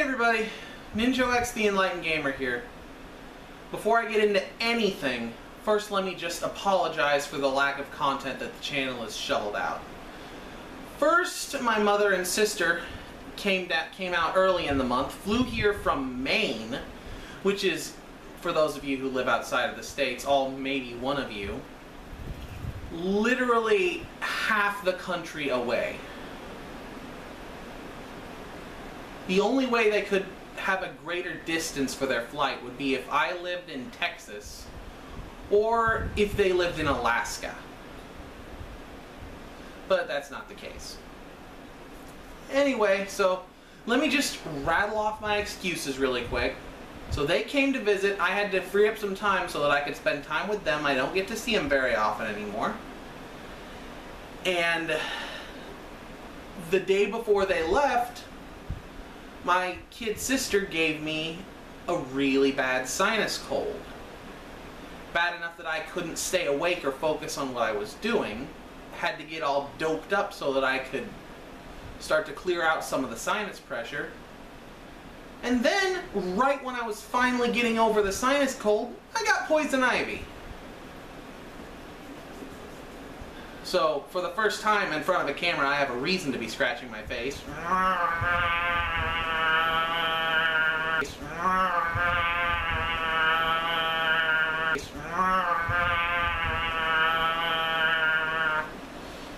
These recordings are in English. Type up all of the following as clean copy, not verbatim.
everybody, Ninja X the Enlightened Gamer here. Before I get into anything, first let me just apologize for the lack of content that the channel has shoveled out. First, my mother and sister came out early in the month, flew here from Maine, which is, for those of you who live outside of the States, all maybe one of you, literally half the country away. The only way they could have a greater distance for their flight would be if I lived in Texas or if they lived in Alaska. But that's not the case. Anyway, so let me just rattle off my excuses really quick. So they came to visit. I had to free up some time so that I could spend time with them. I don't get to see them very often anymore. And the day before they left, my kid sister gave me a really bad sinus cold. Bad enough that I couldn't stay awake or focus on what I was doing. Had to get all doped up so that I could start to clear out some of the sinus pressure. And then, right when I was finally getting over the sinus cold, I got poison ivy. So, for the first time in front of a camera, I have a reason to be scratching my face.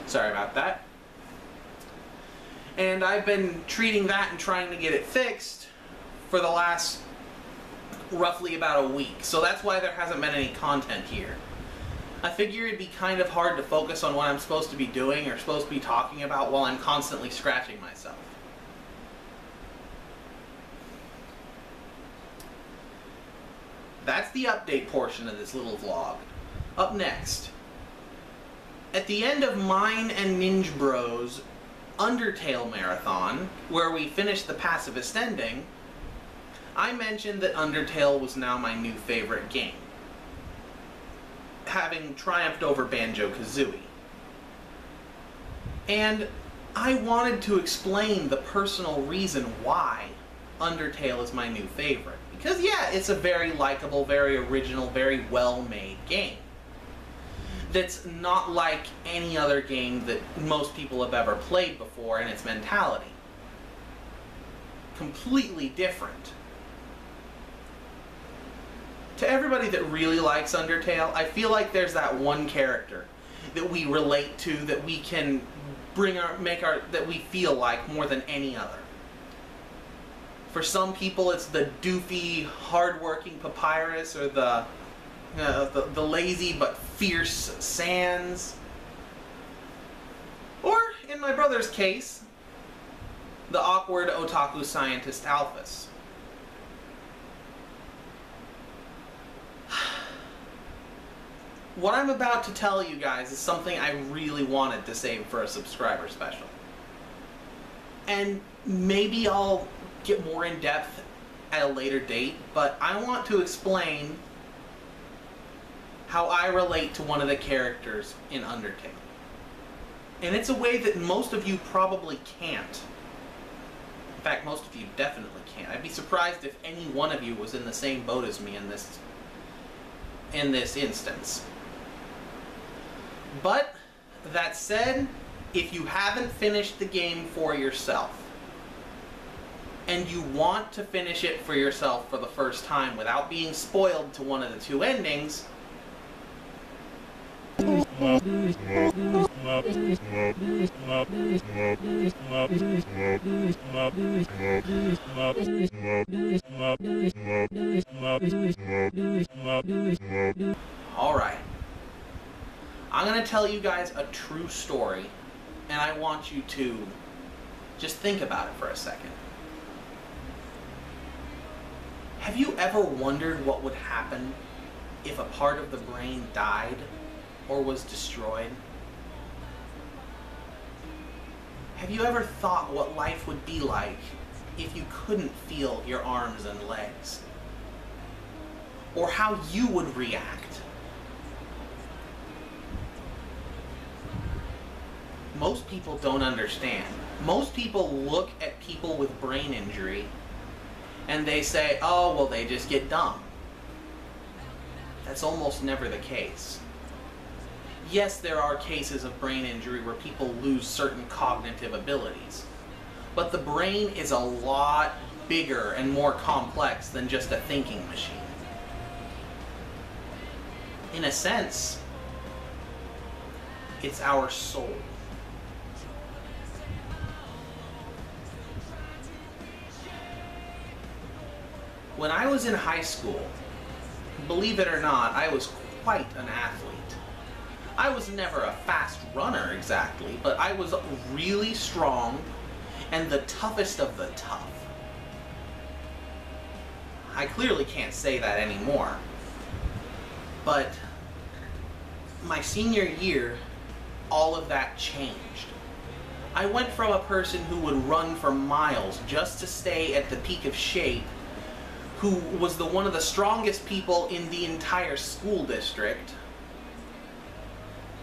Sorry about that. And I've been treating that and trying to get it fixed for the last roughly about a week. So that's why there hasn't been any content here. I figure it'd be kind of hard to focus on what I'm supposed to be doing or supposed to be talking about while I'm constantly scratching myself. That's the update portion of this little vlog. Up next, at the end of mine and Ninja Bros' Undertale marathon, where we finished the pacifist ending, I mentioned that Undertale was now my new favorite game, having triumphed over Banjo-Kazooie. And I wanted to explain the personal reason why Undertale is my new favorite. Because yeah, it's a very likable, very original, very well-made game. That's not like any other game that most people have ever played before in its mentality. Completely different. To everybody that really likes Undertale, I feel like there's that one character that we relate to, that we can that we feel like more than any other. For some people, it's the doofy, hardworking Papyrus, or the lazy but fierce Sans. Or, in my brother's case, the awkward otaku scientist Alphys. What I'm about to tell you guys is something I really wanted to save for a subscriber special. And maybe I'll get more in depth at a later date, but I want to explain how I relate to one of the characters in Undertale. And it's a way that most of you probably can't. In fact, most of you definitely can't. I'd be surprised if any one of you was in the same boat as me in this instance. But, that said, if you haven't finished the game for yourself, and you want to finish it for yourself for the first time without being spoiled to one of the two endings, alright. I'm going to tell you guys a true story, and I want you to just think about it for a second. Have you ever wondered what would happen if a part of the brain died or was destroyed? Have you ever thought what life would be like if you couldn't feel your arms and legs? Or how you would react? Most people don't understand. Most people look at people with brain injury and they say, oh, well, they just get dumb. That's almost never the case. Yes, there are cases of brain injury where people lose certain cognitive abilities, but the brain is a lot bigger and more complex than just a thinking machine. In a sense, it's our soul. When I was in high school, believe it or not, I was quite an athlete. I was never a fast runner exactly, but I was really strong and the toughest of the tough. I clearly can't say that anymore. But my senior year, all of that changed. I went from a person who would run for miles just to stay at the peak of shape, who was one of the strongest people in the entire school district,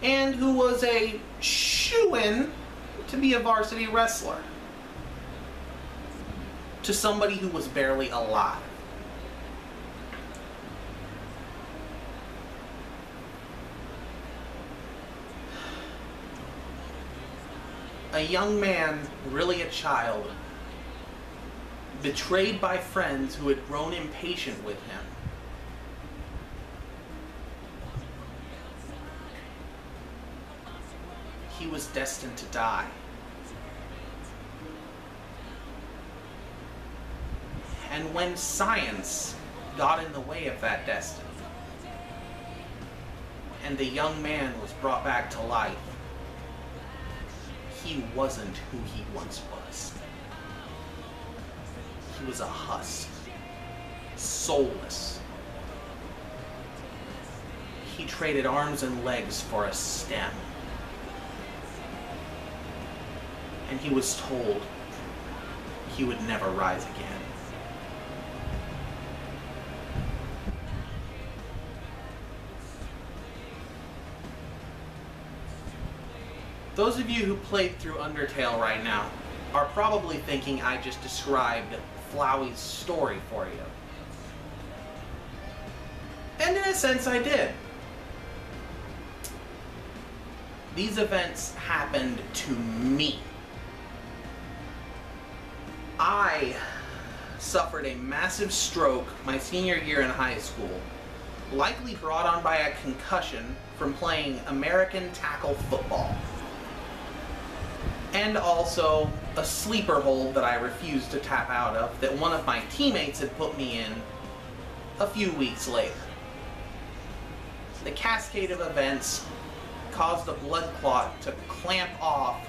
and who was a shoo-in to be a varsity wrestler, to somebody who was barely alive. A young man, really a child, betrayed by friends who had grown impatient with him. He was destined to die. And when science got in the way of that destiny, and the young man was brought back to life, he wasn't who he once was. He was a husk, soulless. He traded arms and legs for a stem. And he was told he would never rise again. Those of you who played through Undertale right now are probably thinking I just described Flowey's story for you. And in a sense I did. These events happened to me. I suffered a massive stroke my senior year in high school, likely brought on by a concussion from playing American tackle football. And also a sleeper hold that I refused to tap out of that one of my teammates had put me in a few weeks later. The cascade of events caused a blood clot to clamp off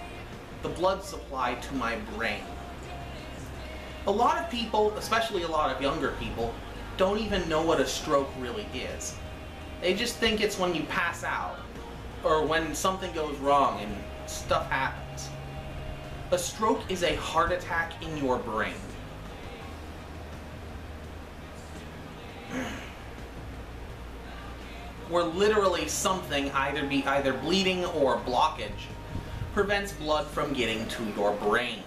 the blood supply to my brain. A lot of people, especially a lot of younger people, don't even know what a stroke really is. They just think it's when you pass out or when something goes wrong and stuff happens. A stroke is a heart attack in your brain. Where literally something, either bleeding or blockage, prevents blood from getting to your brain.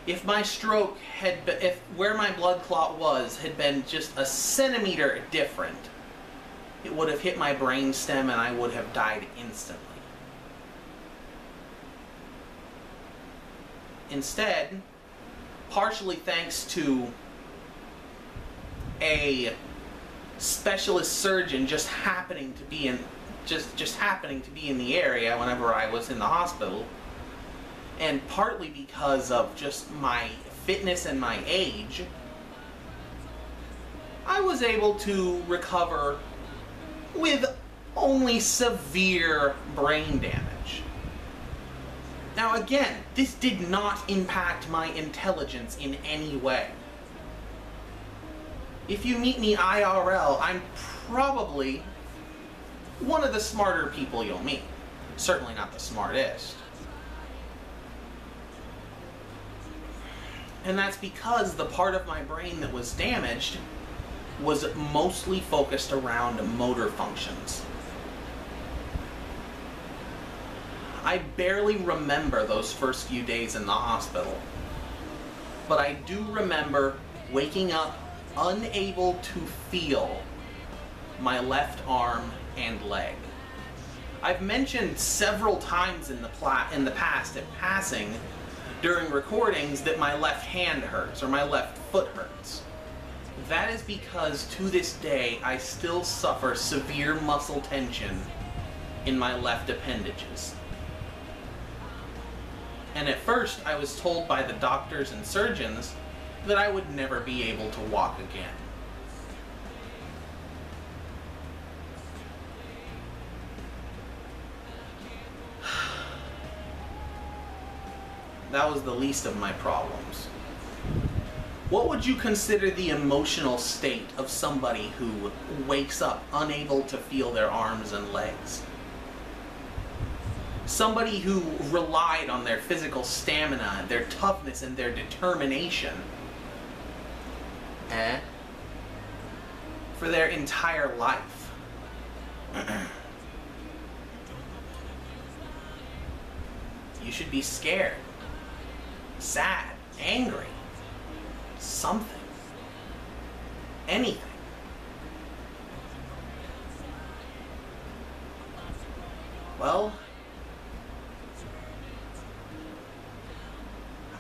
If my stroke had been, if where my blood clot was had been just a centimeter different, it would have hit my brain stem and I would have died instantly. Instead, partially thanks to a specialist surgeon just happening to be in the area whenever I was in the hospital, and partly because of just my fitness and my age, I was able to recover with only severe brain damage. Now again, this did not impact my intelligence in any way. If you meet me IRL, I'm probably one of the smarter people you'll meet. Certainly not the smartest. And that's because the part of my brain that was damaged was mostly focused around motor functions. I barely remember those first few days in the hospital, but I do remember waking up unable to feel my left arm and leg. I've mentioned several times in the past at passing during recordings that my left hand hurts or my left foot hurts. That is because to this day I still suffer severe muscle tension in my left appendages. And at first I was told by the doctors and surgeons that I would never be able to walk again. That was the least of my problems. What would you consider the emotional state of somebody who wakes up unable to feel their arms and legs? Somebody who relied on their physical stamina, their toughness, and their determination for their entire life. You should be scared, sad, angry, something, anything. Well,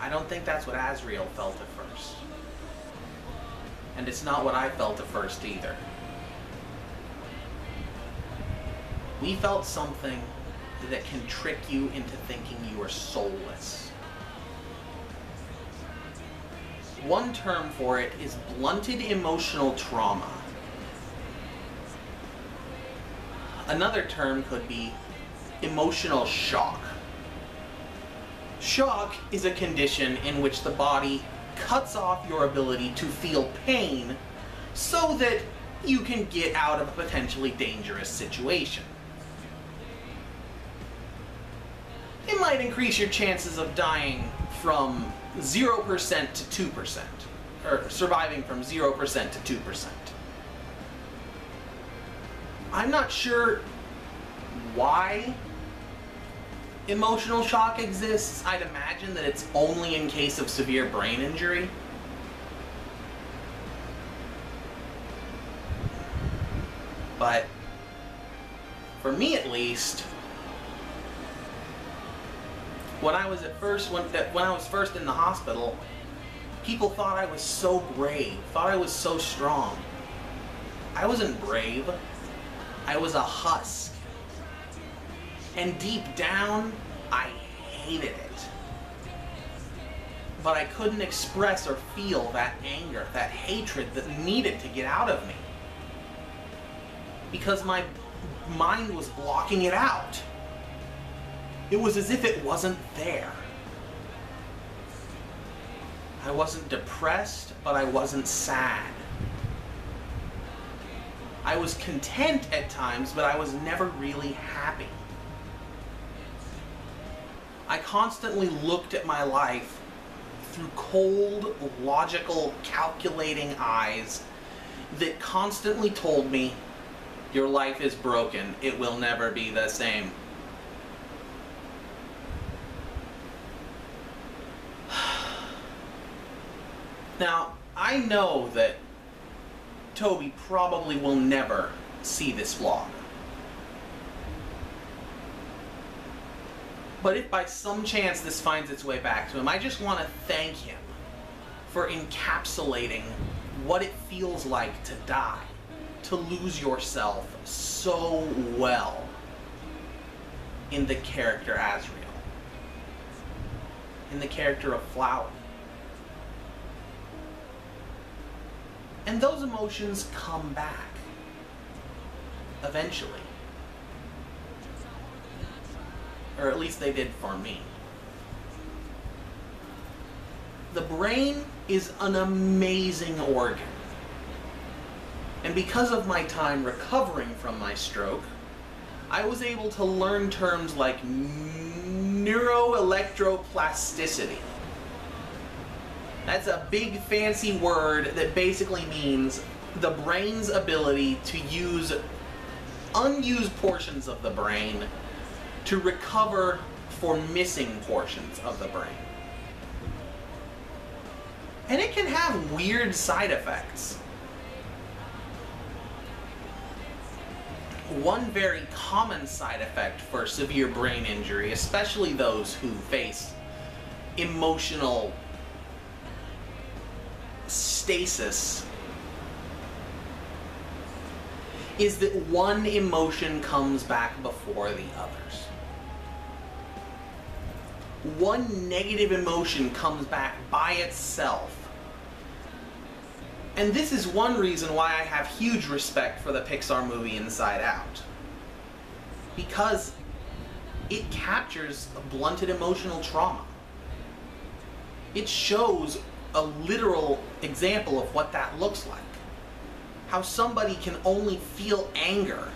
I don't think that's what Asriel felt at first. And it's not what I felt at first either. We felt something that can trick you into thinking you are soulless. One term for it is blunted emotional trauma. Another term could be emotional shock. Shock is a condition in which the body cuts off your ability to feel pain so that you can get out of a potentially dangerous situation. It might increase your chances of dying from 0% to 2%, or surviving from 0% to 2%. I'm not sure why emotional shock exists. I'd imagine that it's only in case of severe brain injury. But for me at least, when I was first in the hospital, people thought I was so brave, thought I was so strong. I wasn't brave. I was a husk. And deep down, I hated it. But I couldn't express or feel that anger, that hatred that needed to get out of me. Because my mind was blocking it out. It was as if it wasn't there. I wasn't depressed, but I wasn't sad. I was content at times, but I was never really happy. I constantly looked at my life through cold, logical, calculating eyes that constantly told me, your life is broken, it will never be the same. Now, I know that Toby probably will never see this vlog. But if by some chance this finds its way back to him, I just want to thank him for encapsulating what it feels like to die, to lose yourself so well in the character Asriel, in the character of Flower. And those emotions come back eventually. Or at least they did for me. The brain is an amazing organ. And because of my time recovering from my stroke, I was able to learn terms like neuroelectroplasticity. That's a big fancy word that basically means the brain's ability to use unused portions of the brain to recover for missing portions of the brain. And it can have weird side effects. One very common side effect for severe brain injury, especially those who face emotional stasis, is that one emotion comes back before the others. One negative emotion comes back by itself. And this is one reason why I have huge respect for the Pixar movie Inside Out. Because it captures a blunted emotional trauma. It shows a literal example of what that looks like. How somebody can only feel anger,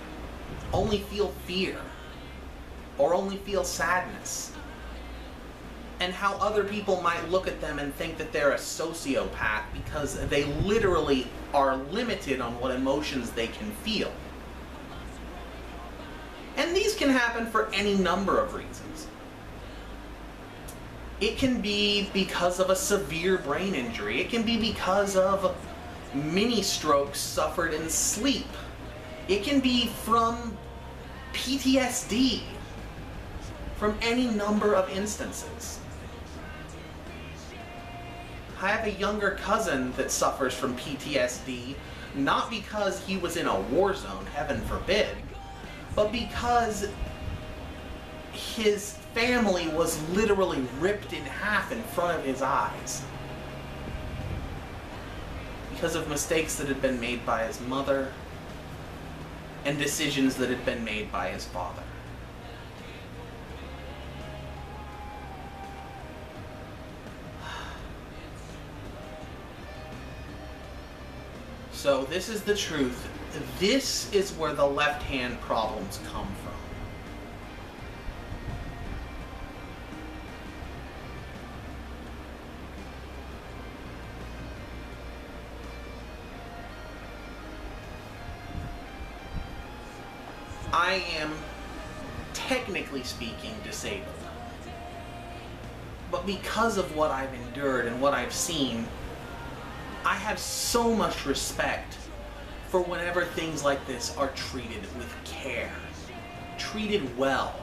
only feel fear, or only feel sadness. And how other people might look at them and think that they're a sociopath because they literally are limited on what emotions they can feel. And these can happen for any number of reasons. It can be because of a severe brain injury. It can be because of mini strokes suffered in sleep. It can be from PTSD. From any number of instances. I have a younger cousin that suffers from PTSD, not because he was in a war zone, heaven forbid, but because his family was literally ripped in half in front of his eyes. Because of mistakes that had been made by his mother, and decisions that had been made by his father. So this is the truth. This is where the left-hand problems come from. I am, technically speaking, disabled. But because of what I've endured and what I've seen, I have so much respect for whenever things like this are treated with care, treated well.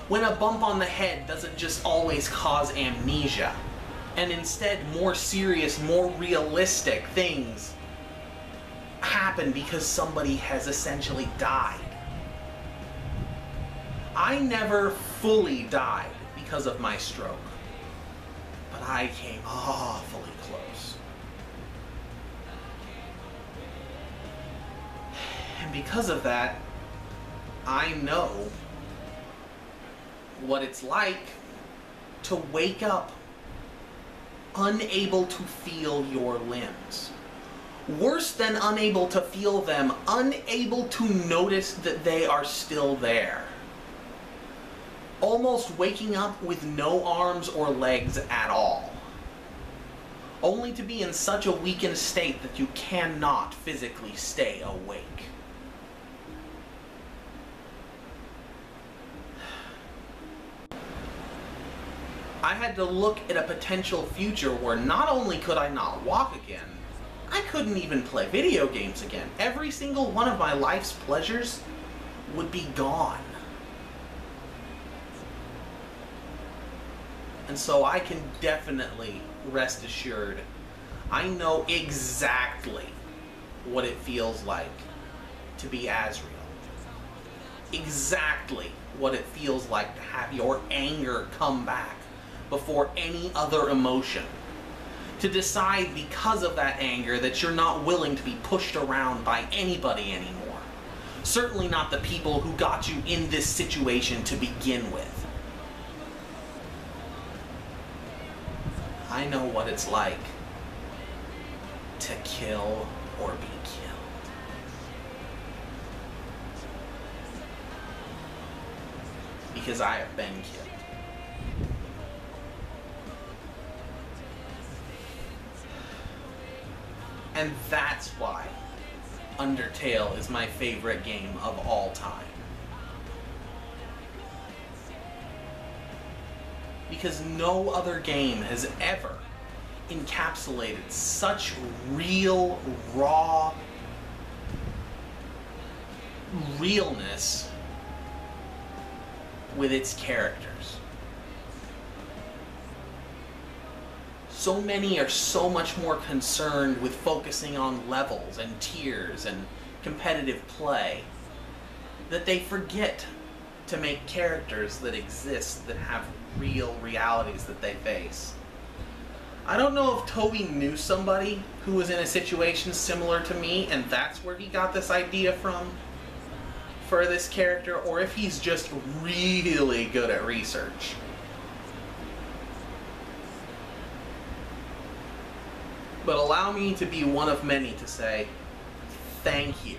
When a bump on the head doesn't just always cause amnesia, and instead more serious, more realistic things happen because somebody has essentially died. I never fully died because of my stroke, but I came awfully close. And because of that, I know what it's like to wake up unable to feel your limbs. Worse than unable to feel them, unable to notice that they are still there. Almost waking up with no arms or legs at all. Only to be in such a weakened state that you cannot physically stay awake. I had to look at a potential future where not only could I not walk again, I couldn't even play video games again. Every single one of my life's pleasures would be gone. And so I can definitely rest assured, I know exactly what it feels like to be Asriel. Exactly what it feels like to have your anger come back before any other emotion. To decide because of that anger that you're not willing to be pushed around by anybody anymore. Certainly not the people who got you in this situation to begin with. I know what it's like to kill or be killed. Because I have been killed. And that's why Undertale is my favorite game of all time. Because no other game has ever, encapsulated such real, raw realness with its characters. So many are so much more concerned with focusing on levels and tiers and competitive play that they forget to make characters that exist, that have real realities that they face. I don't know if Toby knew somebody who was in a situation similar to me and that's where he got this idea from for this character, or if he's just really good at research. But allow me to be one of many to say, thank you.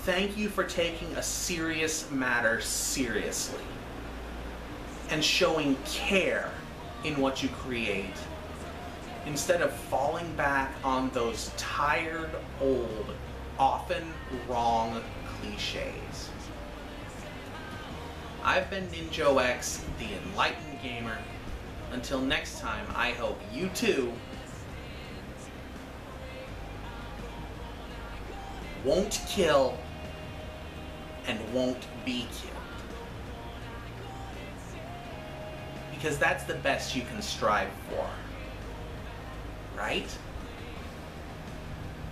Thank you for taking a serious matter seriously and showing care in what you create instead of falling back on those tired, old, often wrong cliches. I've been NinjoX, the Enlightened Gamer. Until next time, I hope you too won't kill and won't be killed. Because that's the best you can strive for. Right?